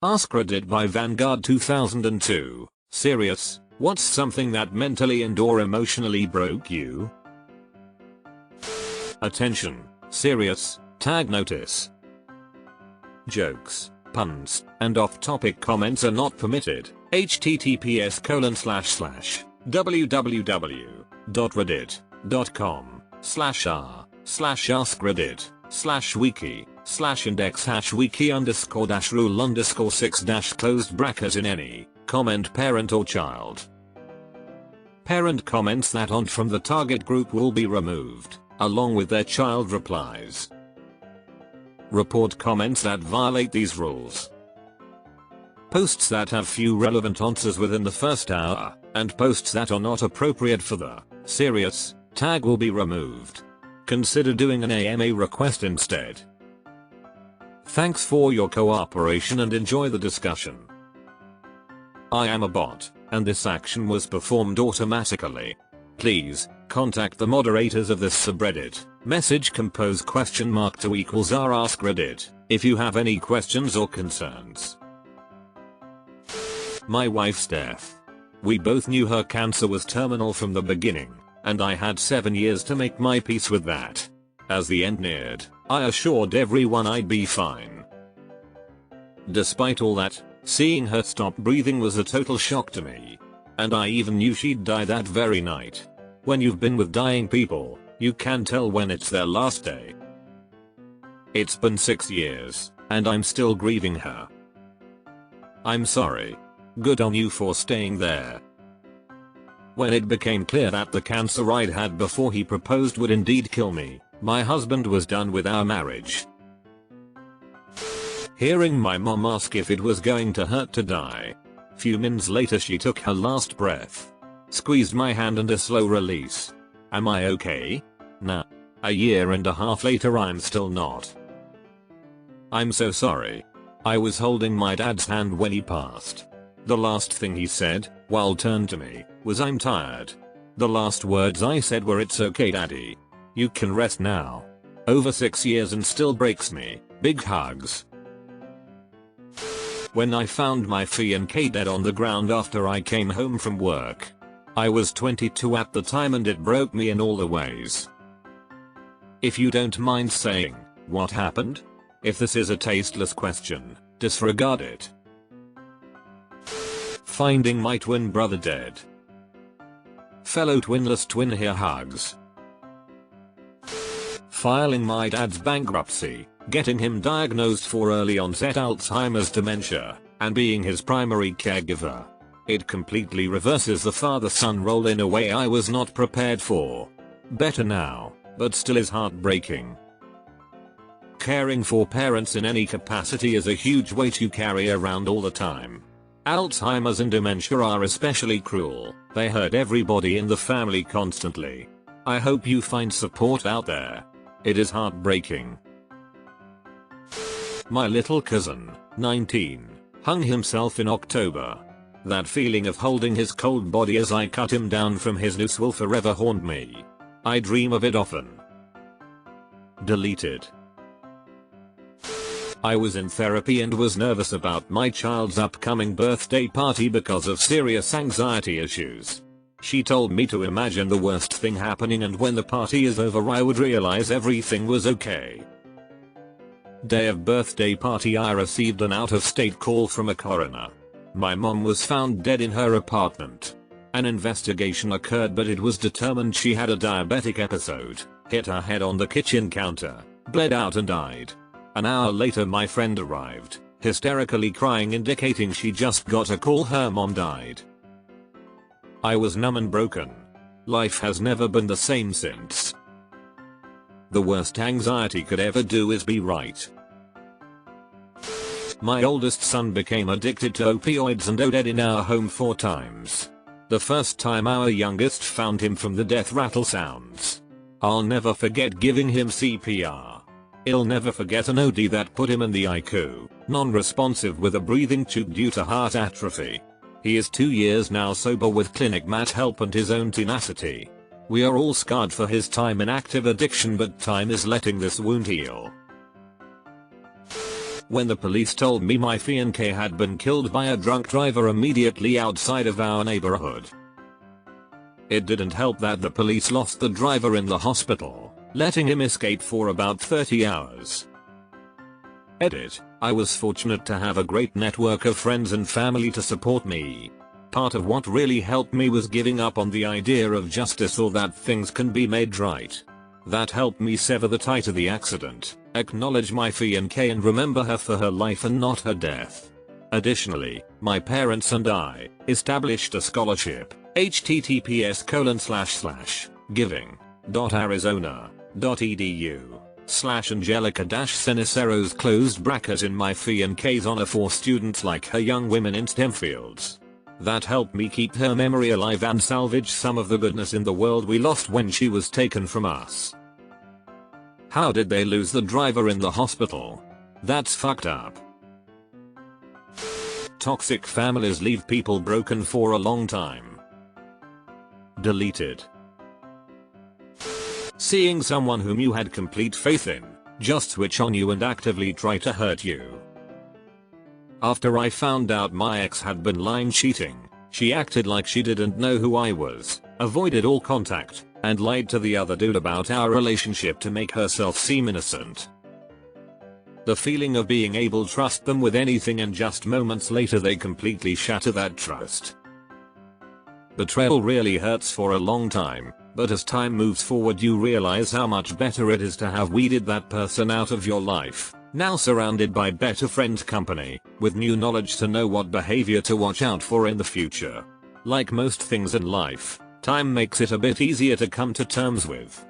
AskReddit by Vanguard 2002. Serious, what's something that mentally and or emotionally broke you? Attention, serious, tag notice. Jokes, puns, and off-topic comments are not permitted. https://www.reddit.com/r/wiki/index-wiki_rule_6 in any comment parent or child. Parent comments that aren't from the target group will be removed, along with their child replies. Report comments that violate these rules. Posts that have few relevant answers within the first hour, and posts that are not appropriate for the serious tag will be removed. Consider doing an AMA request instead. Thanks for your cooperation and enjoy the discussion. I am a bot, and this action was performed automatically. Please, contact the moderators of this subreddit. Message compose !r AskReddit if you have any questions or concerns. My wife's death. We both knew her cancer was terminal from the beginning, and I had 7 years to make my peace with that. As the end neared, I assured everyone I'd be fine. Despite all that, seeing her stop breathing was a total shock to me. And I even knew she'd die that very night. When you've been with dying people, you can tell when it's their last day. It's been 6 years, and I'm still grieving her. I'm sorry. Good on you for staying there. When it became clear that the cancer I'd had before he proposed would indeed kill me, my husband was done with our marriage. Hearing my mom ask if it was going to hurt to die. Few minutes later she took her last breath. Squeezed my hand and a slow release. Am I okay? Nah. A year and a half later I'm still not. I'm so sorry. I was holding my dad's hand when he passed. The last thing he said, while turned to me, was I'm tired. The last words I said were it's okay daddy. You can rest now. Over 6 years and still breaks me. Big hugs. When I found my fiancé dead on the ground after I came home from work. I was 22 at the time and it broke me in all the ways. If you don't mind saying, what happened? If this is a tasteless question, disregard it. Finding my twin brother dead. Fellow twinless twin here hugs. Filing my dad's bankruptcy, getting him diagnosed for early onset Alzheimer's dementia, and being his primary caregiver. It completely reverses the father-son role in a way I was not prepared for. Better now, but still is heartbreaking. Caring for parents in any capacity is a huge weight you carry around all the time. Alzheimer's and dementia are especially cruel. They hurt everybody in the family constantly. I hope you find support out there. It is heartbreaking. My little cousin, 19, hung himself in October. That feeling of holding his cold body as I cut him down from his noose will forever haunt me. I dream of it often. Deleted. I was in therapy and was nervous about my child's upcoming birthday party because of serious anxiety issues. She told me to imagine the worst thing happening and when the party is over I would realize everything was okay. Day of birthday party I received an out-of-state call from a coroner. My mom was found dead in her apartment. An investigation occurred but it was determined she had a diabetic episode, hit her head on the kitchen counter, bled out and died. An hour later my friend arrived, hysterically crying indicating she just got a call her mom died. I was numb and broken. Life has never been the same since. The worst anxiety could ever do is be right. My oldest son became addicted to opioids and OD'd in our home 4 times. The first time our youngest found him from the death rattle sounds. I'll never forget giving him CPR. I'll never forget an OD that put him in the ICU, non-responsive with a breathing tube due to heart atrophy. He is 2 years now sober with clinic mat help and his own tenacity. We are all scarred for his time in active addiction but time is letting this wound heal. When the police told me my fiancé had been killed by a drunk driver immediately outside of our neighborhood. It didn't help that the police lost the driver in the hospital, letting him escape for about 30 hours. Edit. I was fortunate to have a great network of friends and family to support me. Part of what really helped me was giving up on the idea of justice or that things can be made right. That helped me sever the tie to the accident, acknowledge my fiancée and remember her for her life and not her death. Additionally, my parents and I established a scholarship, https://giving.arizona.edu/angelica-ceniceros () in my fiancée's honor for students like her young women in STEM fields. That helped me keep her memory alive and salvage some of the goodness in the world we lost when she was taken from us. How did they lose the driver in the hospital? That's fucked up. Toxic families leave people broken for a long time. Deleted. Seeing someone whom you had complete faith in just switch on you and actively try to hurt you. After I found out my ex had been lying cheating, she acted like she didn't know who I was, avoided all contact, and lied to the other dude about our relationship to make herself seem innocent. The feeling of being able to trust them with anything and just moments later they completely shatter that trust. Betrayal really hurts for a long time, but as time moves forward you realize how much better it is to have weeded that person out of your life, now surrounded by better friend company, with new knowledge to know what behavior to watch out for in the future. Like most things in life, time makes it a bit easier to come to terms with.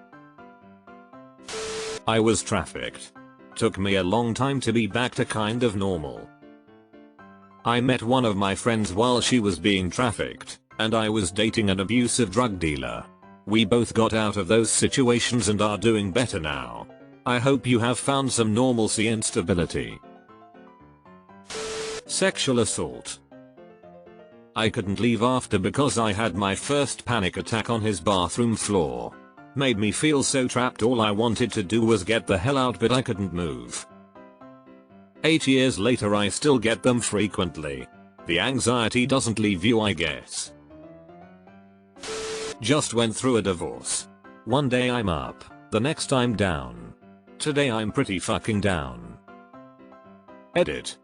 I was trafficked. Took me a long time to be back to kind of normal. I met one of my friends while she was being trafficked, and I was dating an abusive drug dealer. We both got out of those situations and are doing better now. I hope you have found some normalcy and stability. Sexual assault. I couldn't leave after because I had my first panic attack on his bathroom floor. Made me feel so trapped, all I wanted to do was get the hell out but I couldn't move. 8 years later I still get them frequently. The anxiety doesn't leave you, I guess. Just went through a divorce. One day I'm up, the next I'm down. Today I'm pretty fucking down. Edit.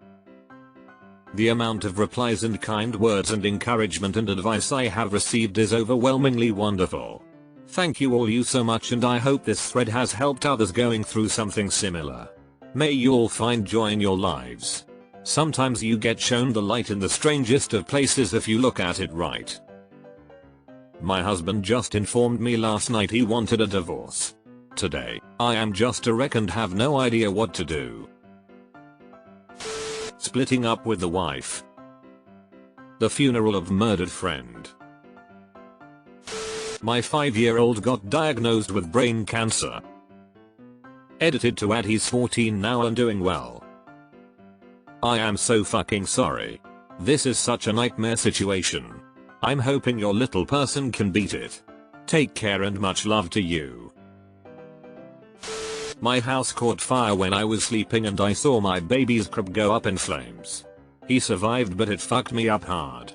The amount of replies and kind words and encouragement and advice I have received is overwhelmingly wonderful. Thank you all so much, and I hope this thread has helped others going through something similar. May you all find joy in your lives. Sometimes you get shown the light in the strangest of places if you look at it right. My husband just informed me last night he wanted a divorce. Today, I am just a wreck and have no idea what to do. Splitting up with the wife. The funeral of murdered friend. My 5-year-old got diagnosed with brain cancer. Edited to add he's 14 now and doing well. I am so fucking sorry. This is such a nightmare situation. I'm hoping your little person can beat it. Take care and much love to you. My house caught fire when I was sleeping and I saw my baby's crib go up in flames. He survived but it fucked me up hard.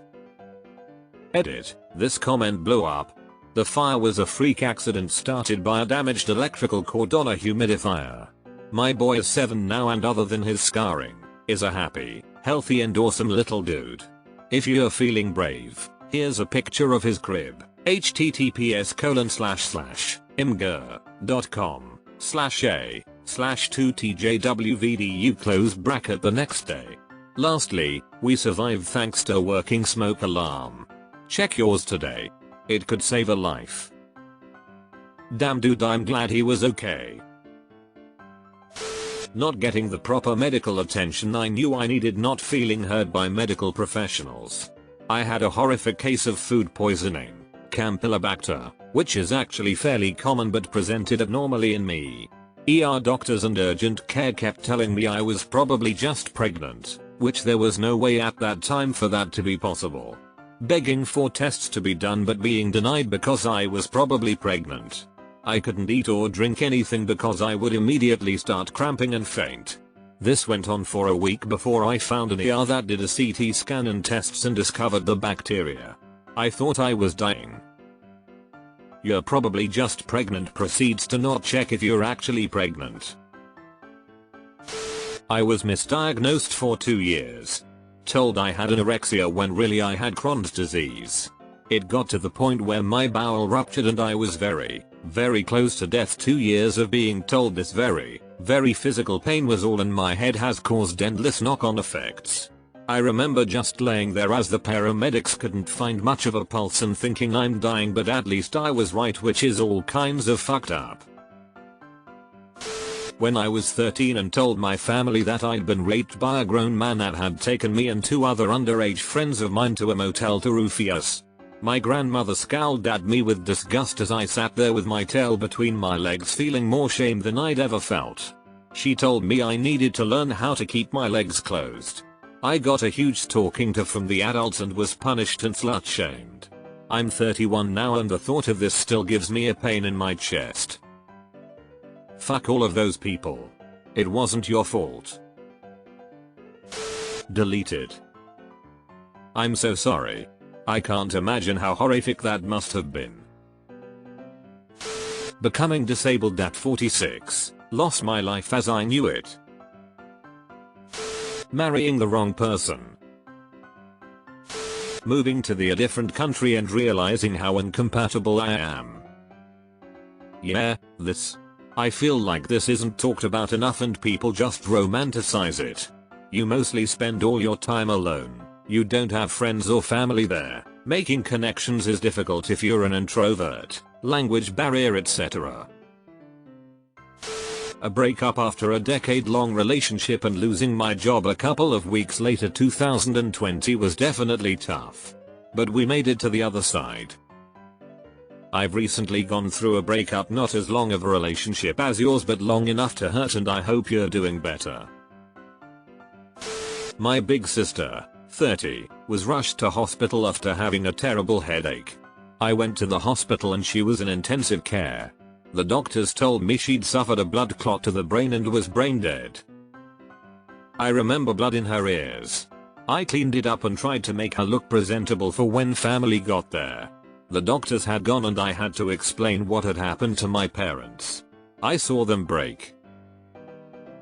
Edit. This comment blew up. The fire was a freak accident started by a damaged electrical cord on a humidifier. My boy is 7 now and other than his scarring, is a happy, healthy and awesome little dude. If you're feeling brave, here's a picture of his crib. https://imgur.com/a/2tjwvdu () the next day. Lastly, we survived thanks to a working smoke alarm. Check yours today. It could save a life. Damn dude, I'm glad he was okay. Not getting the proper medical attention I knew I needed, not feeling heard by medical professionals. I had a horrific case of food poisoning, Campylobacter, which is actually fairly common but presented abnormally in me. ER doctors and urgent care kept telling me I was probably just pregnant, which there was no way at that time for that to be possible. Begging for tests to be done but being denied because I was probably pregnant. I couldn't eat or drink anything because I would immediately start cramping and faint. This went on for a week before I found an ER that did a CT scan and tests and discovered the bacteria. I thought I was dying. "You're probably just pregnant," proceeds to not check if you're actually pregnant. I was misdiagnosed for 2 years. Told I had anorexia when really I had Crohn's disease. It got to the point where my bowel ruptured and I was very, very close to death. 2 years of being told this very, very physical pain was all in my head has caused endless knock-on effects. I remember just laying there as the paramedics couldn't find much of a pulse and thinking I'm dying, but at least I was right, which is all kinds of fucked up. When I was 13 and told my family that I'd been raped by a grown man that had taken me and 2 other underage friends of mine to a motel to roofie us. My grandmother scowled at me with disgust as I sat there with my tail between my legs, feeling more shame than I'd ever felt. She told me I needed to learn how to keep my legs closed. I got a huge talking to from the adults and was punished and slut-shamed. I'm 31 now and the thought of this still gives me a pain in my chest. Fuck all of those people. It wasn't your fault. Deleted. I'm so sorry. I can't imagine how horrific that must have been. Becoming disabled at 46. Lost my life as I knew it. Marrying the wrong person. Moving to a different country and realizing how incompatible I am. Yeah, this. I feel like this isn't talked about enough and people just romanticize it. You mostly spend all your time alone. You don't have friends or family there. Making connections is difficult if you're an introvert. Language barrier, etc. A breakup after a decade-long relationship and losing my job a couple of weeks later. 2020 was definitely tough. But we made it to the other side. I've recently gone through a breakup, not as long of a relationship as yours but long enough to hurt, and I hope you're doing better. My big sister, 30, was rushed to hospital after having a terrible headache. I went to the hospital and she was in intensive care. The doctors told me she'd suffered a blood clot to the brain and was brain dead. I remember blood in her ears. I cleaned it up and tried to make her look presentable for when family got there. The doctors had gone and I had to explain what had happened to my parents. I saw them break.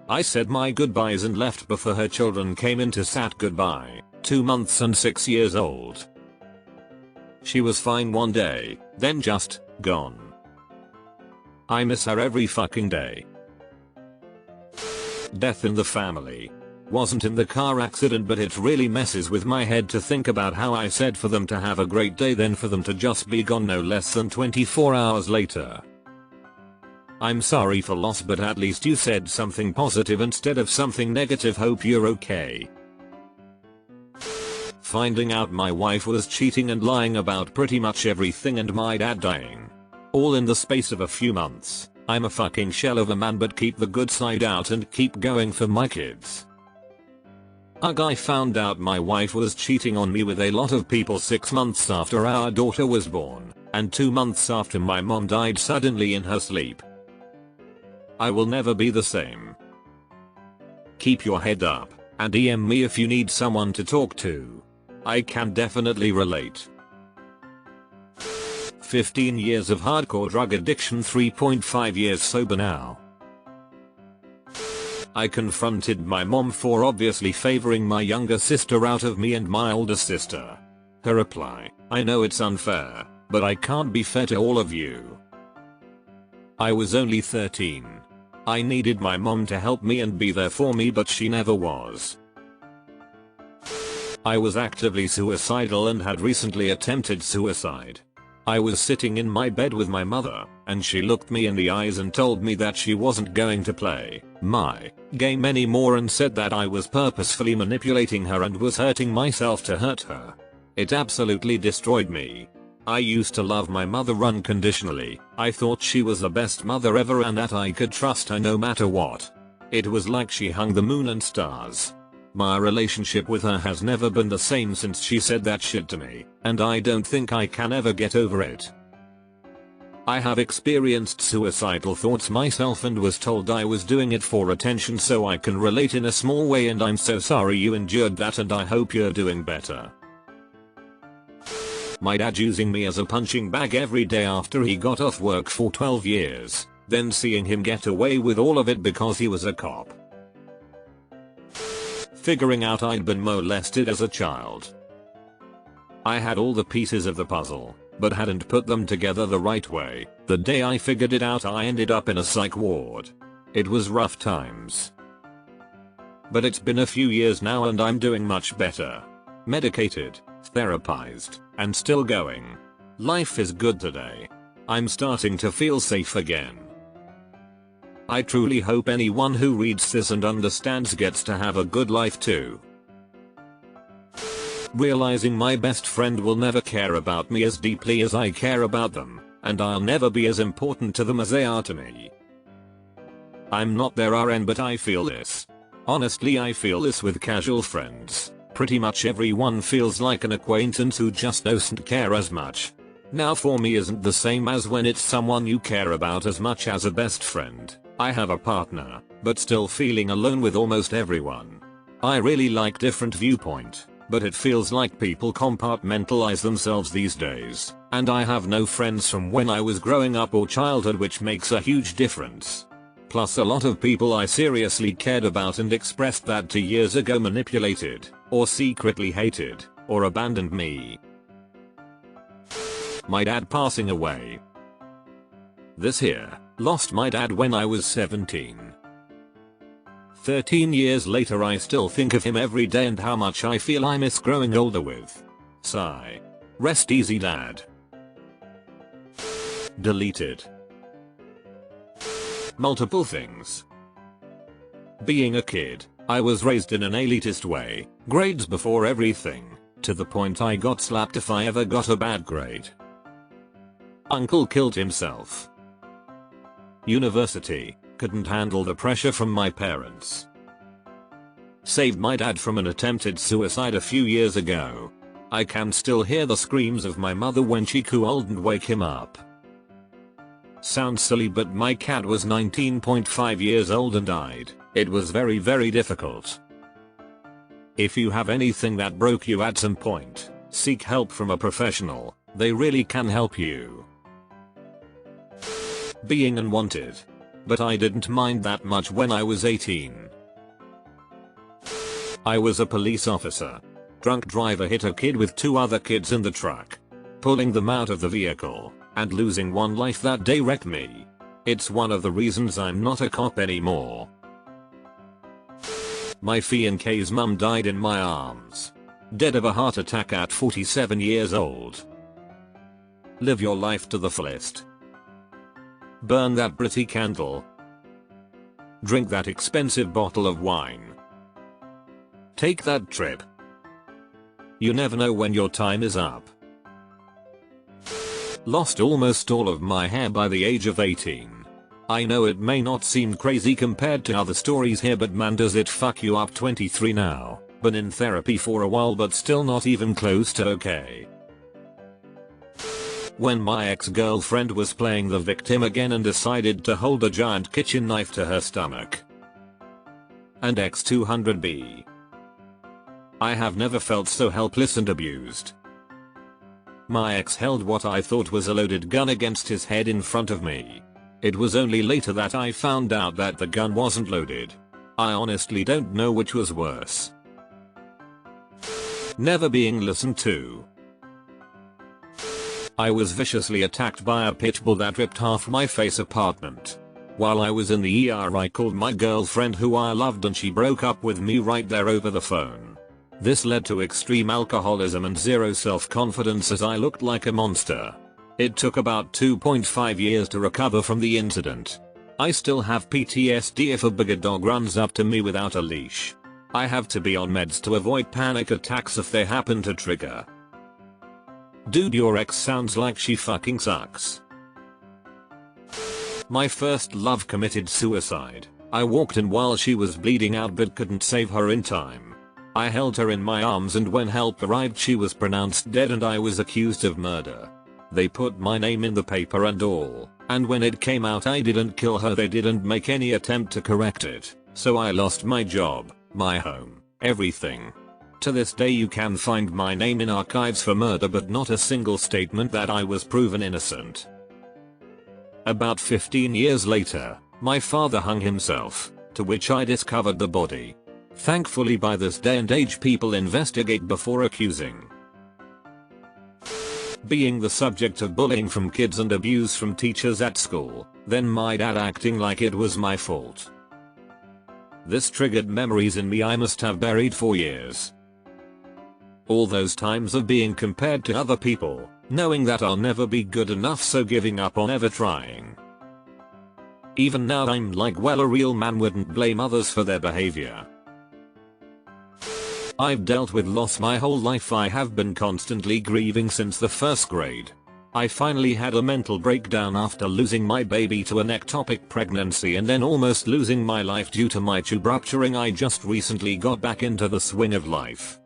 I said my goodbyes and left before her children came in to sat goodbye, 2 months and 6 years old. She was fine one day, then just gone. I miss her every fucking day. Death in the family. Wasn't in the car accident, but it really messes with my head to think about how I said for them to have a great day, then for them to just be gone no less than 24 hours later. I'm sorry for loss, but at least you said something positive instead of something negative. Hope you're okay. Finding out my wife was cheating and lying about pretty much everything and my dad dying. All in the space of a few months. I'm a fucking shell of a man, but keep the good side out and keep going for my kids. A guy found out my wife was cheating on me with a lot of people 6 months after our daughter was born, and 2 months after my mom died suddenly in her sleep. I will never be the same. Keep your head up, and DM me if you need someone to talk to. I can definitely relate. 15 years of hardcore drug addiction, 3.5 years sober now. I confronted my mom for obviously favoring my younger sister out of me and my older sister. Her reply: I know it's unfair, but I can't be fair to all of you. I was only 13. I needed my mom to help me and be there for me, but she never was. I was actively suicidal and had recently attempted suicide. I was sitting in my bed with my mother, and she looked me in the eyes and told me that she wasn't going to play my game anymore and said that I was purposefully manipulating her and was hurting myself to hurt her. It absolutely destroyed me. I used to love my mother unconditionally. I thought she was the best mother ever and that I could trust her no matter what. It was like she hung the moon and stars. My relationship with her has never been the same since she said that shit to me, and I don't think I can ever get over it. I have experienced suicidal thoughts myself and was told I was doing it for attention, so I can relate in a small way, and I'm so sorry you endured that and I hope you're doing better. My dad using me as a punching bag every day after he got off work for 12 years, then seeing him get away with all of it because he was a cop. Figuring out I'd been molested as a child. I had all the pieces of the puzzle, but hadn't put them together the right way. The day I figured it out, I ended up in a psych ward. It was rough times. But it's been a few years now and I'm doing much better. Medicated, therapized, and still going. Life is good today. I'm starting to feel safe again. I truly hope anyone who reads this and understands gets to have a good life too. Realizing my best friend will never care about me as deeply as I care about them, and I'll never be as important to them as they are to me. I'm not their RN, but I feel this. Honestly, I feel this with casual friends. Pretty much everyone feels like an acquaintance who just doesn't care as much. Now for me isn't the same as when it's someone you care about as much as a best friend. I have a partner, but still feeling alone with almost everyone. I really like different viewpoint, but it feels like people compartmentalize themselves these days, and I have no friends from when I was growing up or childhood, which makes a huge difference. Plus a lot of people I seriously cared about and expressed that to years ago manipulated, or secretly hated, or abandoned me. My dad passing away. This here, lost my dad when I was 17. 13 years later I still think of him every day and how much I feel I miss growing older with. Sigh. Rest easy, Dad. Deleted. Multiple things. Being a kid, I was raised in an elitist way, grades before everything, to the point I got slapped if I ever got a bad grade. Uncle killed himself. University, couldn't handle the pressure from my parents. Saved my dad from an attempted suicide a few years ago. I can still hear the screams of my mother when she called and wake him up. Sounds silly, but my cat was 19.5 years old and died. It was very difficult. If you have anything that broke you at some point, seek help from a professional. They really can help you. Being unwanted. But I didn't mind that much when I was 18. I was a police officer. Drunk driver hit a kid with 2 other kids in the truck. Pulling them out of the vehicle, and losing one life that day wrecked me. It's one of the reasons I'm not a cop anymore. My fiance's mum died in my arms. Dead of a heart attack at 47 years old. Live your life to the fullest. Burn that pretty candle. Drink that expensive bottle of wine. Take that trip. You never know when your time is up. Lost almost all of my hair by the age of 18. I know it may not seem crazy compared to other stories here, but man does it fuck you up. 23 now, been in therapy for a while but still not even close to okay. When my ex-girlfriend was playing the victim again and decided to hold a giant kitchen knife to her stomach. And X200B. I have never felt so helpless and abused. My ex held what I thought was a loaded gun against his head in front of me. It was only later that I found out that the gun wasn't loaded. I honestly don't know which was worse. Never being listened to. I was viciously attacked by a pit bull that ripped half my face apartment. While I was in the ER, I called my girlfriend who I loved and she broke up with me right there over the phone. This led to extreme alcoholism and zero self-confidence as I looked like a monster. It took about 2.5 years to recover from the incident. I still have PTSD if a bigger dog runs up to me without a leash. I have to be on meds to avoid panic attacks if they happen to trigger. Dude, your ex sounds like she fucking sucks. My first love committed suicide. I walked in while she was bleeding out but couldn't save her in time. I held her in my arms and when help arrived she was pronounced dead and I was accused of murder. They put my name in the paper and all, and when it came out I didn't kill her, they didn't make any attempt to correct it, so I lost my job, my home, everything. To this day you can find my name in archives for murder but not a single statement that I was proven innocent. About 15 years later, my father hung himself, to which I discovered the body. Thankfully by this day and age people investigate before accusing. Being the subject of bullying from kids and abuse from teachers at school, then my dad acting like it was my fault. This triggered memories in me I must have buried for years. All those times of being compared to other people, knowing that I'll never be good enough, so giving up on ever trying. Even now I'm like, well, a real man wouldn't blame others for their behavior. I've dealt with loss my whole life. I have been constantly grieving since the first grade. I finally had a mental breakdown after losing my baby to an ectopic pregnancy and then almost losing my life due to my tube rupturing. I just recently got back into the swing of life.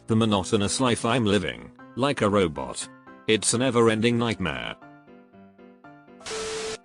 The monotonous life I'm living, like a robot. It's a never-ending nightmare.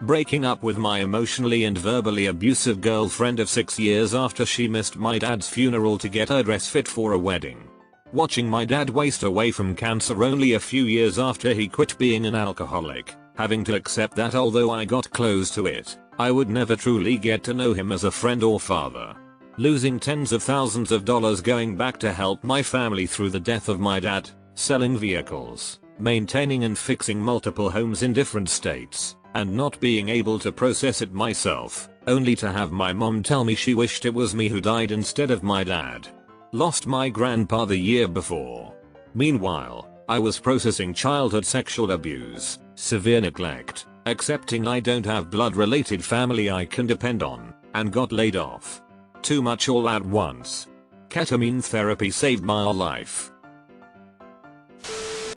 Breaking up with my emotionally and verbally abusive girlfriend of 6 years after she missed my dad's funeral to get her dress fit for a wedding. Watching my dad waste away from cancer only a few years after he quit being an alcoholic, having to accept that although I got close to it, I would never truly get to know him as a friend or father. Losing tens of thousands of dollars going back to help my family through the death of my dad, selling vehicles, maintaining and fixing multiple homes in different states, and not being able to process it myself, only to have my mom tell me she wished it was me who died instead of my dad. Lost my grandpa the year before. Meanwhile, I was processing childhood sexual abuse, severe neglect, accepting I don't have blood-related family I can depend on, and got laid off. Too much all at once. Ketamine therapy saved my life.